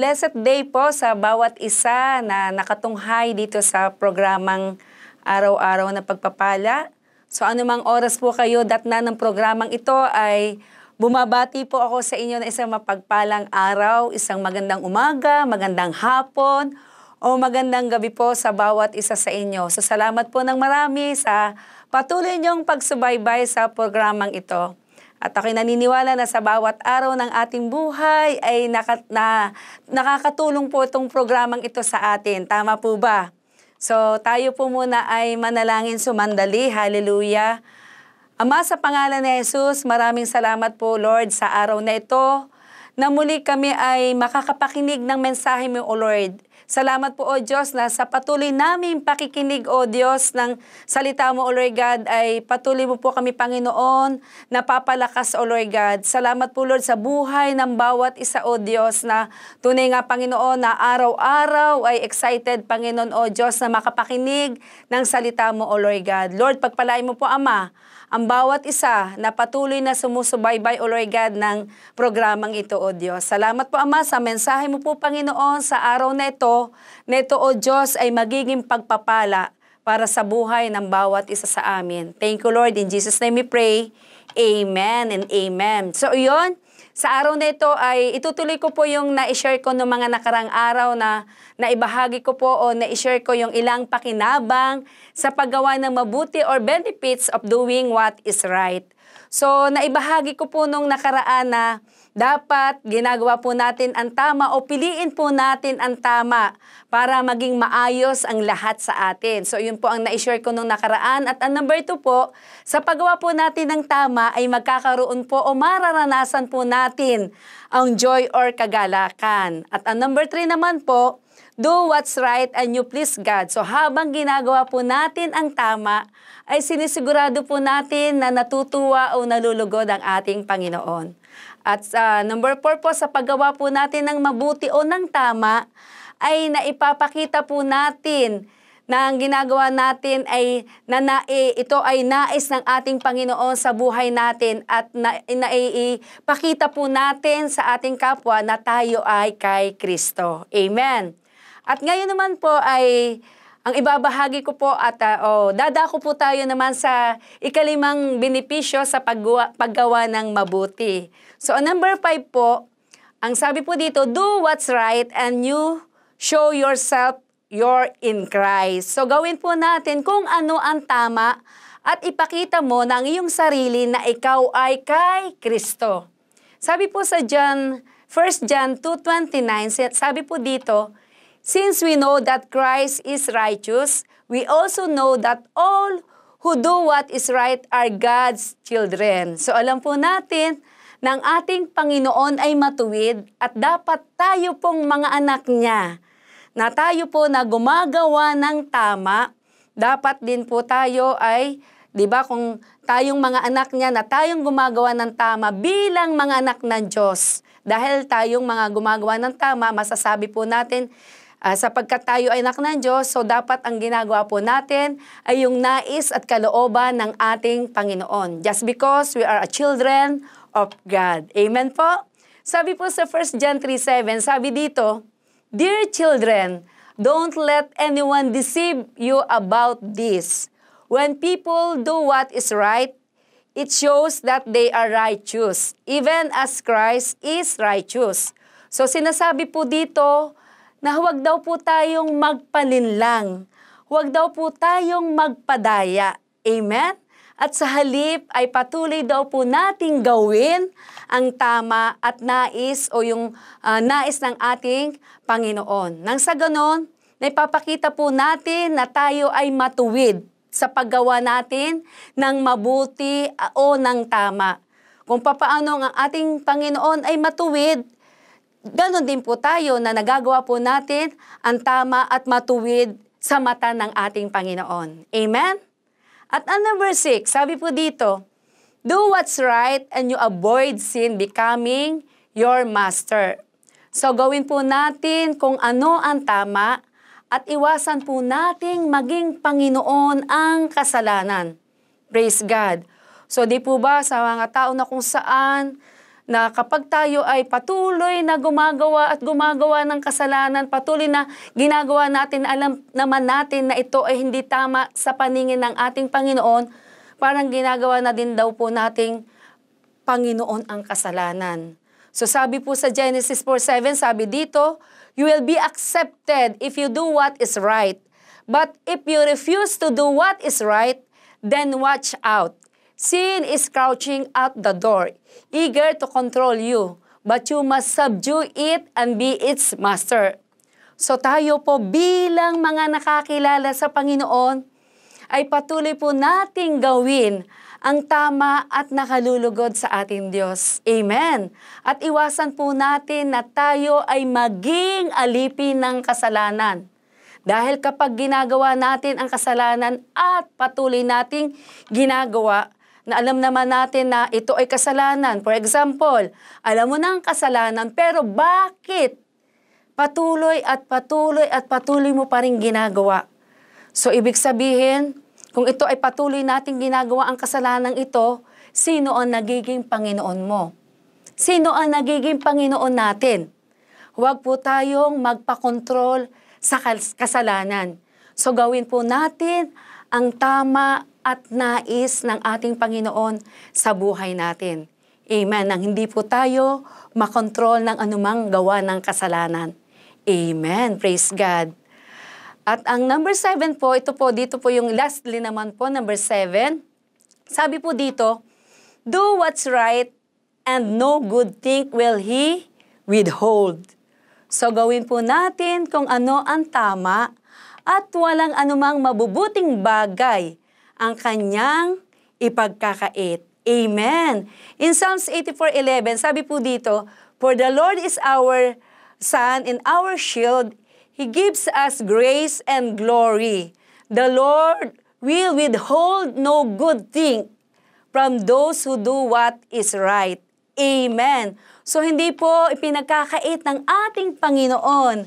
Blessed day po sa bawat isa na nakatunghay dito sa programang Araw-Araw na Pagpapala. So anumang oras po kayo datna ng programang ito ay bumabati po ako sa inyo na isang mapagpalang araw, isang magandang umaga, magandang hapon, o magandang gabi po sa bawat isa sa inyo. So salamat po ng marami sa patuloy niyong pagsubaybay sa programang ito. At ako'y naniniwala na sa bawat araw ng ating buhay ay nakakatulong po itong programang ito sa atin. Tama po ba? So tayo po muna ay manalangin sumandali. Hallelujah. Ama, sa pangalan ni Jesus, maraming salamat po Lord sa araw na ito na muli kami ay makakapakinig ng mensahe mo o Lord. Salamat po o Diyos na sa patuloy naming pakikinig o Diyos ng salita mo o Lord God ay patuloy mo po kami Panginoon na papalakas o Lord God. Salamat po Lord sa buhay ng bawat isa o Diyos na tunay nga Panginoon na araw-araw ay excited Panginoon o Diyos na makapakinig ng salita mo o Lord God. Lord, pagpalain mo po Ama ang bawat isa na patuloy na sumusubaybay o Lord God ng programang ito o Diyos. Salamat po Ama sa mensahe mo po Panginoon sa araw na ito o Diyos ay magiging pagpapala para sa buhay ng bawat isa sa amin. Thank you Lord, in Jesus' name we pray. Amen and amen. So yun, sa araw na ito ay itutuloy ko po yung na-share ko noong mga nakarang araw na naibahagi ko po o na-share ko yung ilang pakinabang sa paggawa ng mabuti or benefits of doing what is right. So naibahagi ko po nung nakaraan na dapat ginagawa po natin ang tama o piliin po natin ang tama para maging maayos ang lahat sa atin. So yun po ang na-share ko nung nakaraan. At ang number 2 po, sa paggawa po natin ng tama ay magkakaroon po o mararanasan po natin ang joy or kagalakan. At ang number 3 naman po, do what's right and you please God. So habang ginagawa po natin ang tama, ay sinisigurado po natin na natutuwa o nalulugod ang ating Panginoon. At number 4 po, sa paggawa po natin ng mabuti o ng tama, ay naipapakita po natin na ang ginagawa natin ay ito ay nais ng ating Panginoon sa buhay natin at naipakita po natin sa ating kapwa na tayo ay kay Kristo. Amen. At ngayon naman po ay ang ibabahagi ko po at dadako po tayo naman sa ikalimang benepisyo sa paggawa ng mabuti. So number 5 po, ang sabi po dito, do what's right and you show yourself you're in Christ. So gawin po natin kung ano ang tama at ipakita mo ng iyong sarili na ikaw ay kay Kristo. Sabi po sa 1 John 2:29, sabi po dito, since we know that Christ is righteous, we also know that all who do what is right are God's children. So alam po natin na ang ating Panginoon ay matuwid at dapat tayo pong mga anak niya, na tayo po na gumagawa ng tama, dapat din po tayo ay, di ba, kung tayong mga anak niya na tayong gumagawa ng tama bilang mga anak ng Diyos. Dahil tayong mga gumagawa ng tama, masasabi po natin, sapagkat tayo ay anak ng Diyos, so dapat ang ginagawa po natin ay yung nais at kalooban ng ating Panginoon. Just because we are a children of God. Amen po? Sabi po sa 1 John 3:7, sabi dito, dear children, don't let anyone deceive you about this. When people do what is right, it shows that they are righteous, even as Christ is righteous. So sinasabi po dito, na huwag daw po tayong magpalinlang. Huwag daw po tayong magpadaya. Amen? At sa halip ay patuloy daw po nating gawin ang tama at nais o yung nais ng ating Panginoon. Nang sa ganon, naipapakita po natin na tayo ay matuwid sa paggawa natin ng mabuti o ng tama. Kung papaano ang ating Panginoon ay matuwid, ganon din po tayo na nagagawa po natin ang tama at matuwid sa mata ng ating Panginoon. Amen? At ang number 6, sabi po dito, do what's right and you avoid sin becoming your master. So gawin po natin kung ano ang tama at iwasan po nating maging Panginoon ang kasalanan. Praise God. So di po ba sa mga tao na kung saan na kapag tayo ay patuloy na gumagawa at gumagawa ng kasalanan, patuloy na ginagawa natin, alam naman natin na ito ay hindi tama sa paningin ng ating Panginoon, parang ginagawa na din daw po nating Panginoon ang kasalanan. So sabi po sa Genesis 4:7, sabi dito, you will be accepted if you do what is right. But if you refuse to do what is right, then watch out. Sin is crouching at the door, eager to control you, but you must subdue it and be its master. So tayo po bilang mga nakakilala sa Panginoon, ay patuloy po nating gawin ang tama at nakalulugod sa ating Diyos. Amen. At iwasan po natin na tayo ay maging alipin ng kasalanan. Dahil kapag ginagawa natin ang kasalanan at patuloy nating ginagawa, na alam naman natin na ito ay kasalanan. For example, alam mo na ang kasalanan, pero bakit patuloy at patuloy at patuloy mo pa rin ginagawa? So, ibig sabihin, kung ito ay patuloy nating ginagawa ang kasalanan ito, sino ang nagiging Panginoon mo? Sino ang nagiging Panginoon natin? Huwag po tayong magpakontrol sa kasalanan. So, gawin po natin ang tama at nais ng ating Panginoon sa buhay natin. Amen. Nang hindi po tayo makontrol ng anumang gawa ng kasalanan. Amen. Praise God. At ang number 7 po, dito po yung lastly naman po, number 7. Sabi po dito, do what's right and no good thing will He withhold. So gawin po natin kung ano ang tama at walang anumang mabubuting bagay ang kanyang ipagkakait. Amen. In Psalms 84:11, sabi po dito, for the Lord is our sun and our shield. He gives us grace and glory. The Lord will withhold no good thing from those who do what is right. Amen. So hindi po ipinagkakait ng ating Panginoon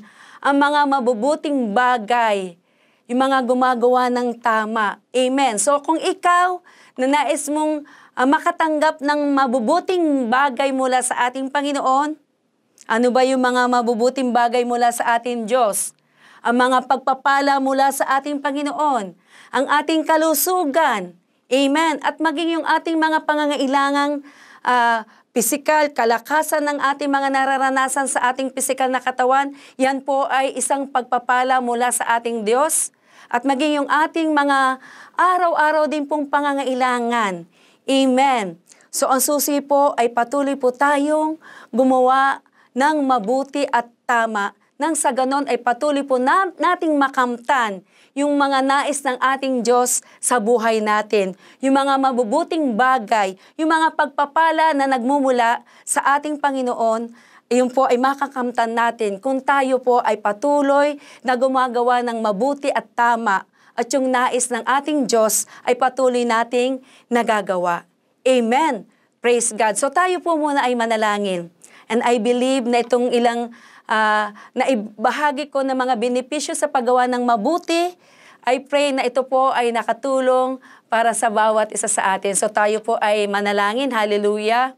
ang mga mabubuting bagay, yung mga gumagawa ng tama. Amen. So kung ikaw na nais mong makatanggap ng mabubuting bagay mula sa ating Panginoon, ano ba yung mga mabubuting bagay mula sa ating Diyos? Ang mga pagpapala mula sa ating Panginoon, ang ating kalusugan, amen, at maging yung ating mga pangangailangang pisikal, kalakasan ng ating mga nararanasan sa ating pisikal na katawan, yan po ay isang pagpapala mula sa ating Diyos. At maging yung ating mga araw-araw din pong pangangailangan. Amen. So ang susi po ay patuloy po tayong gumawa ng mabuti at tama. Nang sa ganon ay patuloy po nating makamtan yung mga nais ng ating Diyos sa buhay natin. Yung mga mabubuting bagay, yung mga pagpapala na nagmumula sa ating Panginoon, yun po ay makakamtan natin kung tayo po ay patuloy na gumagawa ng mabuti at tama at yung nais ng ating Diyos ay patuloy nating nagagawa. Amen. Praise God. So tayo po muna ay manalangin. And I believe na itong ilang na ibahagi ko ng mga benepisyo sa paggawa ng mabuti, I pray na ito po ay nakatulong para sa bawat isa sa atin. So tayo po ay manalangin. Hallelujah.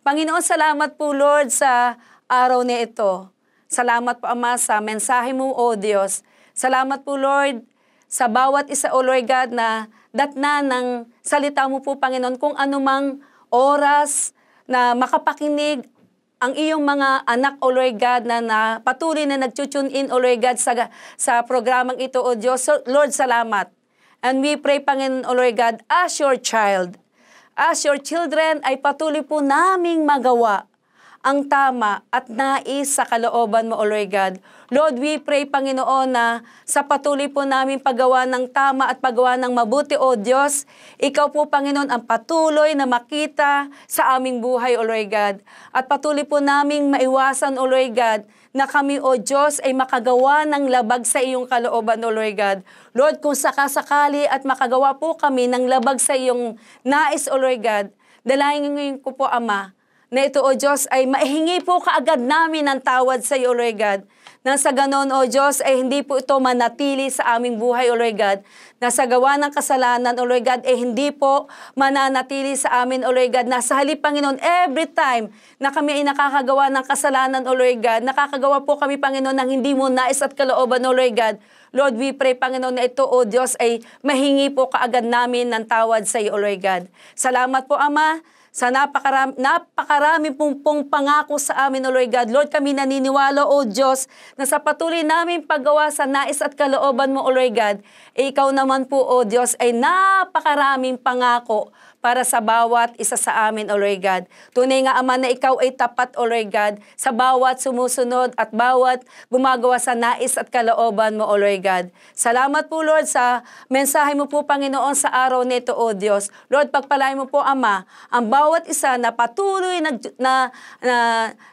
Panginoon, salamat po Lord sa araw na ito. Salamat po Ama sa mensahe mo, O Diyos. Salamat po Lord sa bawat isa, O Lord God, na datna ng salita mo po Panginoon kung anumang oras na makapakinig ang iyong mga anak, O Lord God, na patuloy na nag-tune in, O Lord God, sa programang ito, O Diyos. So, Lord, salamat. And we pray, Panginoon, O Lord God, as your child, as your children, ay patuloy po naming magawa ang tama at nais sa kalooban mo, O Lord God. Lord, we pray, Panginoon, na sa patuloy po namin paggawa ng tama at paggawa ng mabuti, O Diyos, Ikaw po, Panginoon, ang patuloy na makita sa aming buhay, O Lord God. At patuloy po naming maiwasan, O Lord God, na kami, O Diyos, ay makagawa ng labag sa iyong kalooban, O Lord God. Lord, kung sakasakali at makagawa po kami ng labag sa iyong nais, O Lord God, dalangin ko po, Ama, na ito, O Diyos, ay maihingi po kaagad namin ang tawad sa iyo, Lord God, Nang sa ganon, O Diyos, ay hindi po ito manatili sa aming buhay, O Lord God. Na sa gawa ng kasalanan, O Lord God, hindi po mananatili sa amin, O Lord God. Na sa halip, Panginoon, every time na kami ay nakakagawa ng kasalanan, O Lord God, nakakagawa po kami, Panginoon, ng hindi mo nais at kalooban, O Lord God. Lord, we pray, Panginoon, na ito, O Diyos, ay mahingi po kaagad namin ng tawad sa iyo, O Lord God. Salamat po, Ama, sa napakarami pong pangako sa amin, O Lord God. Lord, kami naniniwala, O Diyos, na sa patuloy namin paggawa sa nais at kalooban mo, O Lord God, ikaw naman po, O Diyos, ay napakaraming pangako para sa bawat isa sa amin, O Lord God. Tunay nga, Ama, na ikaw ay tapat, O Lord God, sa bawat sumusunod at bawat gumagawa sa nais at kalooban mo, O Lord God. Salamat po, Lord, sa mensahe mo po, Panginoon, sa araw nito, O Diyos. Lord, pagpalain mo po, Ama, ang bawat isa na patuloy na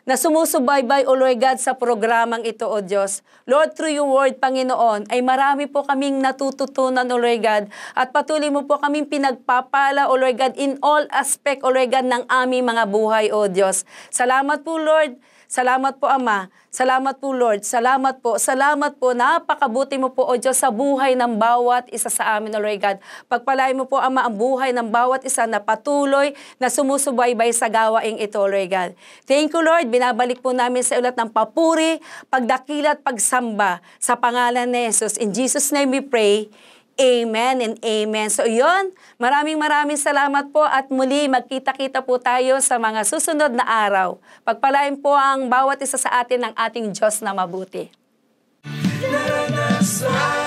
sumusubaybay, O Lord God, sa programang ito, O Diyos. Lord, through your word, Panginoon, ay marami po kaming natututunan, O Lord God, at patuloy mo po kaming pinagpapala, O Lord God, in all aspect, O Lord God, ng aming mga buhay, O Diyos. Salamat po, Lord. Salamat po, Ama. Salamat po, Lord. Salamat po. Salamat po. Napakabuti mo po, O Diyos, sa buhay ng bawat isa sa amin, O Lord God. Pagpalain mo po, Ama, ang buhay ng bawat isa na patuloy na sumusubaybay sa gawaing ito, O Lord God. Thank you, Lord. Binabalik po namin sa ulat ng papuri, pagdakila at pagsamba sa pangalan ni Jesus. In Jesus' name we pray. Amen and amen. So yun, maraming salamat po at muli magkita-kita po tayo sa mga susunod na araw. Pagpalain po ang bawat isa sa atin ng ating Diyos na mabuti. Naranasan